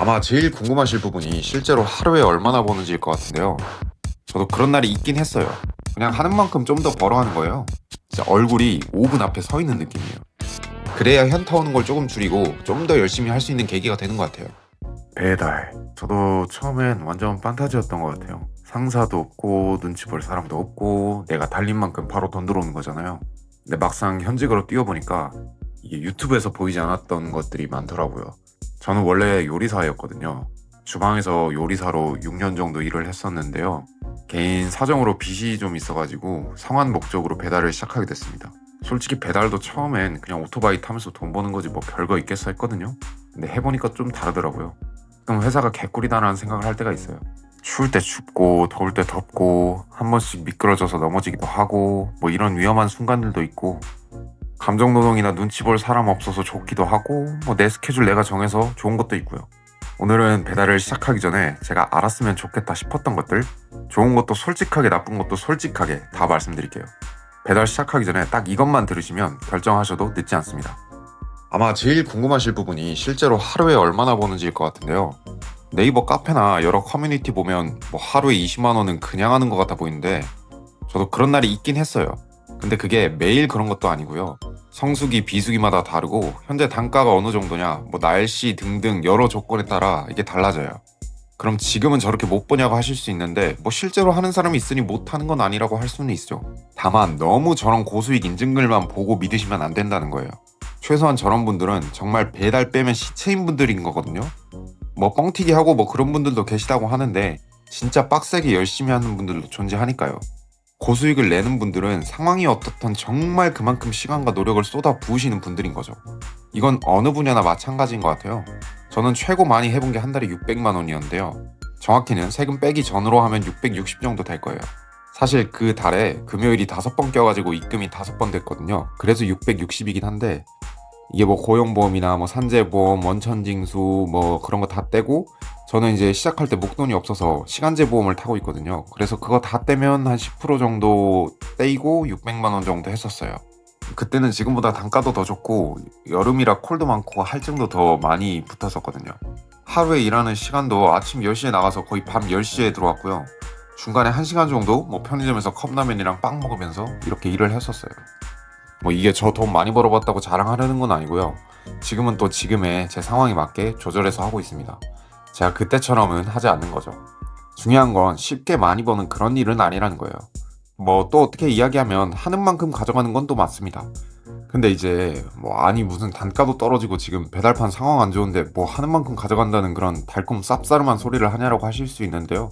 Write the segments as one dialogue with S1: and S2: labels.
S1: 아마 제일 궁금하실 부분이 실제로 하루에 얼마나 버는지일 것 같은데요. 저도 그런 날이 있긴 했어요. 그냥 하는 만큼 좀 더 벌어 하는 거예요. 진짜 얼굴이 오븐 앞에 서 있는 느낌이에요. 그래야 현타 오는 걸 조금 줄이고 좀 더 열심히 할 수 있는 계기가 되는 것 같아요. 배달. 저도 처음엔 완전 판타지였던 것 같아요. 상사도 없고 눈치 볼 사람도 없고 내가 달린 만큼 바로 돈 들어오는 거잖아요. 근데 막상 현직으로 뛰어보니까 이게 유튜브에서 보이지 않았던 것들이 많더라고요. 저는 원래 요리사였거든요. 주방에서 요리사로 6년 정도 일을 했었는데요. 개인 사정으로 빚이 좀 있어가지고 성한 목적으로 배달을 시작하게 됐습니다. 솔직히 배달도 처음엔 그냥 오토바이 타면서 돈 버는 거지 뭐 별거 있겠어 했거든요. 근데 해보니까 좀 다르더라고요. 그럼 회사가 개꿀이다라는 생각을 할 때가 있어요. 추울 때 춥고 더울 때 덥고 한 번씩 미끄러져서 넘어지기도 하고 뭐 이런 위험한 순간들도 있고 감정노동이나 눈치 볼 사람 없어서 좋기도 하고 뭐 내 스케줄 내가 정해서 좋은 것도 있고요. 오늘은 배달을 시작하기 전에 제가 알았으면 좋겠다 싶었던 것들, 좋은 것도 솔직하게 나쁜 것도 솔직하게 다 말씀드릴게요. 배달 시작하기 전에 딱 이것만 들으시면 결정하셔도 늦지 않습니다. 아마 제일 궁금하실 부분이 실제로 하루에 얼마나 버는지일 것 같은데요. 네이버 카페나 여러 커뮤니티 보면 뭐 하루에 20만 원은 그냥 하는 것 같아 보이는데 저도 그런 날이 있긴 했어요. 근데 그게 매일 그런 것도 아니고요. 성수기, 비수기마다 다르고 현재 단가가 어느 정도냐, 뭐 날씨 등등 여러 조건에 따라 이게 달라져요. 그럼 지금은 저렇게 못 버냐고 하실 수 있는데 뭐 실제로 하는 사람이 있으니 못하는 건 아니라고 할 수는 있죠. 다만 너무 저런 고수익 인증글만 보고 믿으시면 안 된다는 거예요. 최소한 저런 분들은 정말 배달 빼면 시체인 분들인 거거든요. 뭐 뻥튀기 하고 뭐 그런 분들도 계시다고 하는데 진짜 빡세게 열심히 하는 분들도 존재하니까요. 고수익을 내는 분들은 상황이 어떻든 정말 그만큼 시간과 노력을 쏟아 부으시는 분들인 거죠. 이건 어느 분야나 마찬가지인 것 같아요. 저는 최고 많이 해본 게 한 달에 600만 원이었는데요. 정확히는 세금 빼기 전으로 하면 660 정도 될 거예요. 사실 그 달에 금요일이 5번 껴가지고 입금이 5번 됐거든요. 그래서 660이긴 한데 이게 뭐 고용보험이나 뭐 산재보험, 원천징수 뭐 그런 거 다 떼고 저는 이제 시작할 때 목돈이 없어서 시간제 보험을 타고 있거든요. 그래서 그거 다 떼면 한 10% 정도 떼이고 600만 원 정도 했었어요. 그때는 지금보다 단가도 더 좋고 여름이라 콜도 많고 할증도 더 많이 붙었었거든요. 하루에 일하는 시간도 아침 10시에 나가서 거의 밤 10시에 들어왔고요. 중간에 1시간 정도 뭐 편의점에서 컵라면이랑 빵 먹으면서 이렇게 일을 했었어요. 뭐 이게 저 돈 많이 벌어봤다고 자랑하려는 건 아니고요. 지금은 또 지금의 제 상황에 맞게 조절해서 하고 있습니다. 제가 그때처럼은 하지 않는 거죠. 중요한 건 쉽게 많이 버는 그런 일은 아니라는 거예요. 뭐 또 어떻게 이야기하면 하는 만큼 가져가는 건 또 맞습니다. 근데 이제 뭐 아니 무슨 단가도 떨어지고 지금 배달판 상황 안 좋은데 뭐 하는 만큼 가져간다는 그런 달콤 쌉싸름한 소리를 하냐라고 하실 수 있는데요.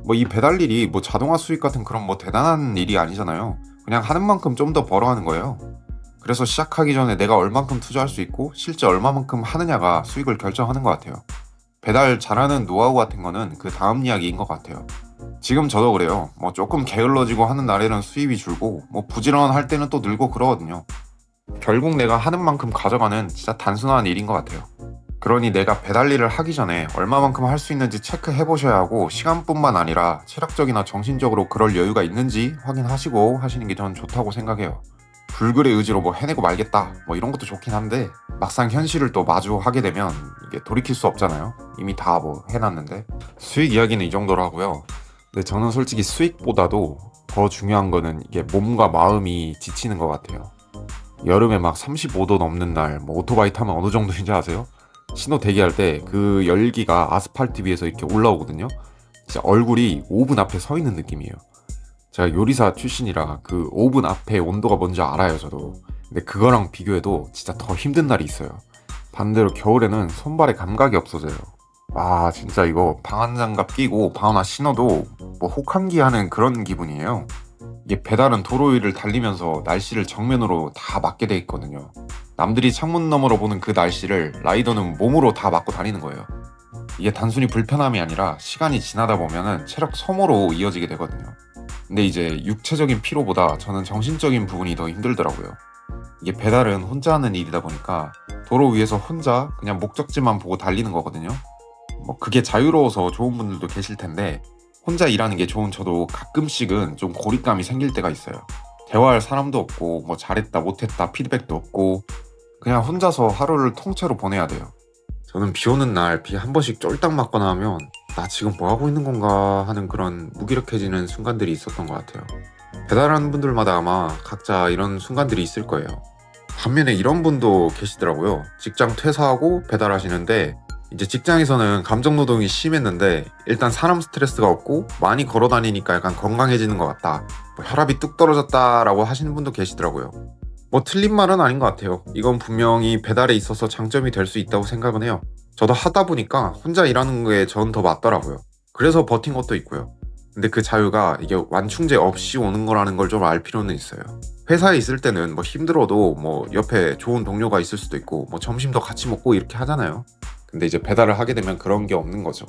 S1: 뭐 이 배달 일이 뭐 자동화 수익 같은 그런 뭐 대단한 일이 아니잖아요. 그냥 하는 만큼 좀 더 벌어 하는 거예요. 그래서 시작하기 전에 내가 얼만큼 투자할 수 있고 실제 얼마만큼 하느냐가 수익을 결정하는 것 같아요. 배달 잘하는 노하우 같은 거는 그 다음 이야기인 것 같아요. 지금 저도 그래요. 뭐 조금 게을러지고 하는 날에는 수입이 줄고 뭐 부지런할 때는 또 늘고 그러거든요. 결국 내가 하는 만큼 가져가는 진짜 단순한 일인 것 같아요. 그러니 내가 배달 일을 하기 전에 얼마만큼 할 수 있는지 체크해 보셔야 하고 시간뿐만 아니라 체력적이나 정신적으로 그럴 여유가 있는지 확인하시고 하시는 게 전 좋다고 생각해요. 불굴의 의지로 뭐 해내고 말겠다 뭐 이런 것도 좋긴 한데 막상 현실을 또 마주하게 되면 이게 돌이킬 수 없잖아요. 이미 다 뭐 해놨는데. 수익 이야기는 이 정도로 하고요. 근데 저는 솔직히 수익보다도 더 중요한 거는 이게 몸과 마음이 지치는 것 같아요. 여름에 막 35도 넘는 날 뭐 오토바이 타면 어느 정도인지 아세요? 신호 대기할 때 그 열기가 아스팔트 위에서 이렇게 올라오거든요. 진짜 얼굴이 오븐 앞에 서 있는 느낌이에요. 제가 요리사 출신이라 그 오븐 앞에 온도가 뭔지 알아요, 저도. 근데 그거랑 비교해도 진짜 더 힘든 날이 있어요. 반대로 겨울에는 손발에 감각이 없어져요. 와, 진짜 이거 방한장갑 끼고 바우나 신어도 뭐 혹한기 하는 그런 기분이에요. 이게 배달은 도로 위를 달리면서 날씨를 정면으로 다 맞게 돼 있거든요. 남들이 창문 너머로 보는 그 날씨를 라이더는 몸으로 다 맞고 다니는 거예요. 이게 단순히 불편함이 아니라 시간이 지나다 보면은 체력 소모로 이어지게 되거든요. 근데 이제 육체적인 피로보다 저는 정신적인 부분이 더 힘들더라고요. 이게 배달은 혼자 하는 일이다 보니까 도로 위에서 혼자 그냥 목적지만 보고 달리는 거거든요. 뭐 그게 자유로워서 좋은 분들도 계실 텐데 혼자 일하는 게 좋은 저도 가끔씩은 좀 고립감이 생길 때가 있어요. 대화할 사람도 없고 뭐 잘했다 못했다 피드백도 없고 그냥 혼자서 하루를 통째로 보내야 돼요. 저는 비 오는 날 비 한 번씩 쫄딱 맞거나 하면 나 지금 뭐 하고 있는 건가 하는 그런 무기력해지는 순간들이 있었던 것 같아요. 배달하는 분들마다 아마 각자 이런 순간들이 있을 거예요. 반면에 이런 분도 계시더라고요. 직장 퇴사하고 배달하시는데 이제 직장에서는 감정노동이 심했는데 일단 사람 스트레스가 없고 많이 걸어다니니까 약간 건강해지는 것 같다. 뭐 혈압이 뚝 떨어졌다라고 하시는 분도 계시더라고요. 뭐 틀린 말은 아닌 것 같아요. 이건 분명히 배달에 있어서 장점이 될 수 있다고 생각은 해요. 저도 하다 보니까 혼자 일하는 게 전 더 맞더라고요. 그래서 버틴 것도 있고요. 근데 그 자유가 이게 완충제 없이 오는 거라는 걸 좀 알 필요는 있어요. 회사에 있을 때는 뭐 힘들어도 뭐 옆에 좋은 동료가 있을 수도 있고 뭐 점심도 같이 먹고 이렇게 하잖아요. 근데 이제 배달을 하게 되면 그런 게 없는 거죠.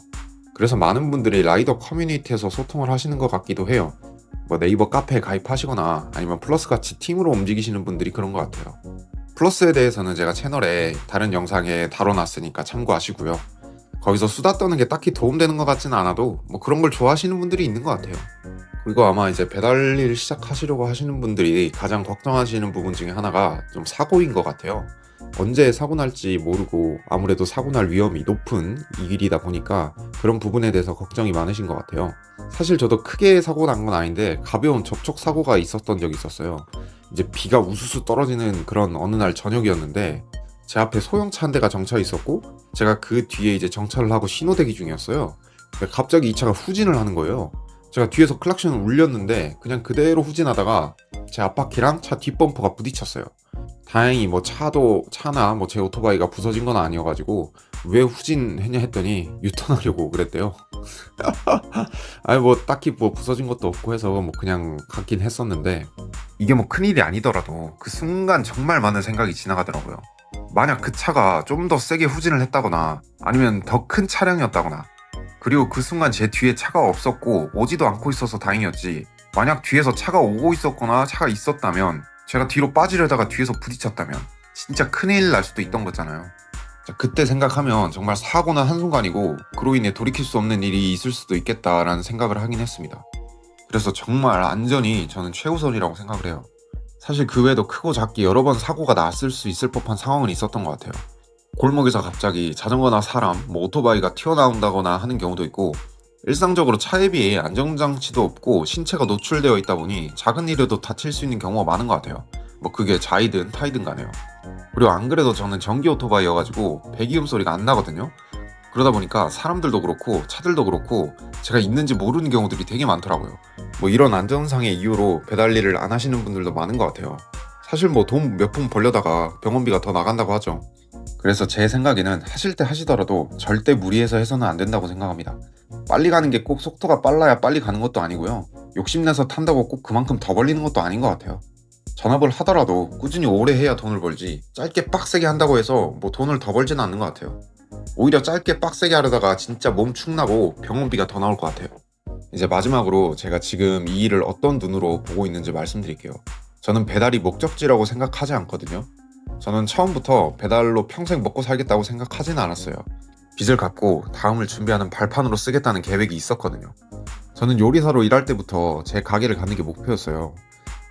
S1: 그래서 많은 분들이 라이더 커뮤니티에서 소통을 하시는 것 같기도 해요. 뭐 네이버 카페에 가입하시거나 아니면 플러스 같이 팀으로 움직이시는 분들이 그런 것 같아요. 플러스에 대해서는 제가 채널에 다른 영상에 다뤄놨으니까 참고하시고요. 거기서 수다 떠는 게 딱히 도움되는 것 같지는 않아도 뭐 그런 걸 좋아하시는 분들이 있는 것 같아요. 그리고 아마 이제 배달 일 시작하시려고 하시는 분들이 가장 걱정하시는 부분 중에 하나가 좀 사고인 것 같아요. 언제 사고 날지 모르고 아무래도 사고 날 위험이 높은 이 길이다 보니까 그런 부분에 대해서 걱정이 많으신 것 같아요. 사실 저도 크게 사고 난 건 아닌데 가벼운 접촉 사고가 있었던 적이 있었어요. 이제 비가 우수수 떨어지는 그런 어느 날 저녁이었는데 제 앞에 소형차 한 대가 정차 있었고 제가 그 뒤에 이제 정차를 하고 신호 대기 중이었어요. 근데 갑자기 이 차가 후진을 하는 거예요. 제가 뒤에서 클락션을 울렸는데 그냥 그대로 후진하다가 제 앞바퀴랑 차 뒷범퍼가 부딪혔어요. 다행히 뭐 차나 뭐 제 오토바이가 부서진 건 아니어가지고 왜 후진했냐 했더니 유턴하려고 그랬대요. 아니 뭐 딱히 뭐 부서진 것도 없고 해서 뭐 그냥 갔긴 했었는데 이게 뭐 큰일이 아니더라도 그 순간 정말 많은 생각이 지나가더라고요. 만약 그 차가 좀 더 세게 후진을 했다거나 아니면 더 큰 차량이었다거나 그리고 그 순간 제 뒤에 차가 없었고 오지도 않고 있어서 다행이었지 만약 뒤에서 차가 오고 있었거나 차가 있었다면 제가 뒤로 빠지려다가 뒤에서 부딪혔다면 진짜 큰일 날 수도 있던 거잖아요. 그때 생각하면 정말 사고는 한순간이고 그로 인해 돌이킬 수 없는 일이 있을 수도 있겠다라는 생각을 하긴 했습니다. 그래서 정말 안전이 저는 최우선이라고 생각을 해요. 사실 그 외에도 크고 작게 여러 번 사고가 났을 수 있을 법한 상황은 있었던 것 같아요. 골목에서 갑자기 자전거나 사람, 뭐 오토바이가 튀어나온다거나 하는 경우도 있고 일상적으로 차에 비해 안전장치도 없고 신체가 노출되어 있다 보니 작은 일에도 다칠 수 있는 경우가 많은 것 같아요. 뭐 그게 좌이든 타이든 간에요. 그리고 안 그래도 저는 전기 오토바이여가지고 배기음 소리가 안 나거든요. 그러다 보니까 사람들도 그렇고 차들도 그렇고 제가 있는지 모르는 경우들이 되게 많더라고요. 뭐 이런 안전상의 이유로 배달 일을 안 하시는 분들도 많은 것 같아요. 사실 뭐 돈 몇 푼 벌려다가 병원비가 더 나간다고 하죠. 그래서 제 생각에는 하실 때 하시더라도 절대 무리해서 해서는 안 된다고 생각합니다. 빨리 가는 게 꼭 속도가 빨라야 빨리 가는 것도 아니고요. 욕심내서 탄다고 꼭 그만큼 더 벌리는 것도 아닌 것 같아요. 전업을 하더라도 꾸준히 오래 해야 돈을 벌지 짧게 빡세게 한다고 해서 뭐 돈을 더 벌지는 않는 것 같아요. 오히려 짧게 빡세게 하려다가 진짜 몸 축나고 병원비가 더 나올 것 같아요. 이제 마지막으로 제가 지금 이 일을 어떤 눈으로 보고 있는지 말씀드릴게요. 저는 배달이 목적지라고 생각하지 않거든요. 저는 처음부터 배달로 평생 먹고 살겠다고 생각하지는 않았어요. 빚을 갚고 다음을 준비하는 발판으로 쓰겠다는 계획이 있었거든요. 저는 요리사로 일할 때부터 제 가게를 갖는 게 목표였어요.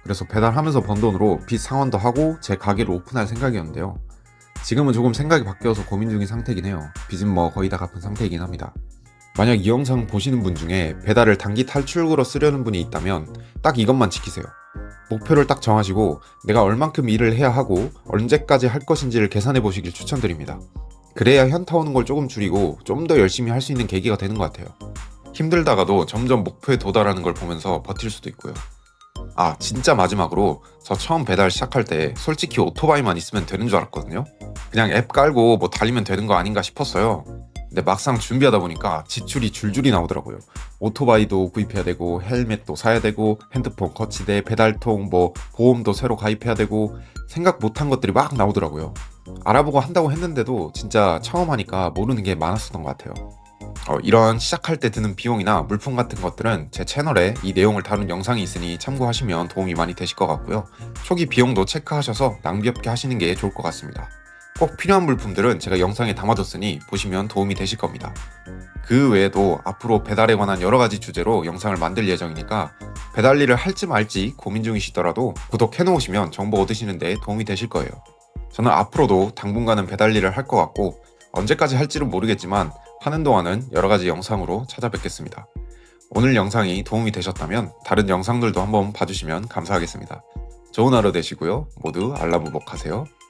S1: 그래서 배달하면서 번 돈으로 빚 상환도 하고 제 가게를 오픈할 생각이었는데요. 지금은 조금 생각이 바뀌어서 고민 중인 상태이긴 해요. 빚은 뭐 거의 다 갚은 상태이긴 합니다. 만약 이 영상 보시는 분 중에 배달을 단기 탈출구로 쓰려는 분이 있다면 딱 이것만 지키세요. 목표를 딱 정하시고 내가 얼만큼 일을 해야 하고 언제까지 할 것인지를 계산해 보시길 추천드립니다. 그래야 현타 오는 걸 조금 줄이고 좀 더 열심히 할 수 있는 계기가 되는 것 같아요. 힘들다가도 점점 목표에 도달하는 걸 보면서 버틸 수도 있고요. 아, 진짜 마지막으로 저 처음 배달 시작할 때 솔직히 오토바이만 있으면 되는 줄 알았거든요. 그냥 앱 깔고 뭐 달리면 되는 거 아닌가 싶었어요. 근데 막상 준비하다 보니까 지출이 줄줄이 나오더라고요. 오토바이도 구입해야 되고 헬멧도 사야 되고 핸드폰 거치대 배달통 뭐 보험도 새로 가입해야 되고 생각 못한 것들이 막 나오더라고요. 알아보고 한다고 했는데도 진짜 처음 하니까 모르는 게 많았었던 것 같아요. 이런 시작할 때 드는 비용이나 물품 같은 것들은 제 채널에 이 내용을 다룬 영상이 있으니 참고하시면 도움이 많이 되실 것 같고요. 초기 비용도 체크하셔서 낭비 없게 하시는 게 좋을 것 같습니다. 꼭 필요한 물품들은 제가 영상에 담아뒀으니 보시면 도움이 되실 겁니다. 그 외에도 앞으로 배달에 관한 여러 가지 주제로 영상을 만들 예정이니까 배달 일을 할지 말지 고민 중이시더라도 구독해 놓으시면 정보 얻으시는 데 도움이 되실 거예요. 저는 앞으로도 당분간은 배달 일을 할 것 같고 언제까지 할지는 모르겠지만 하는 동안은 여러 가지 영상으로 찾아뵙겠습니다. 오늘 영상이 도움이 되셨다면 다른 영상들도 한번 봐주시면 감사하겠습니다. 좋은 하루 되시고요. 모두 알라무복하세요.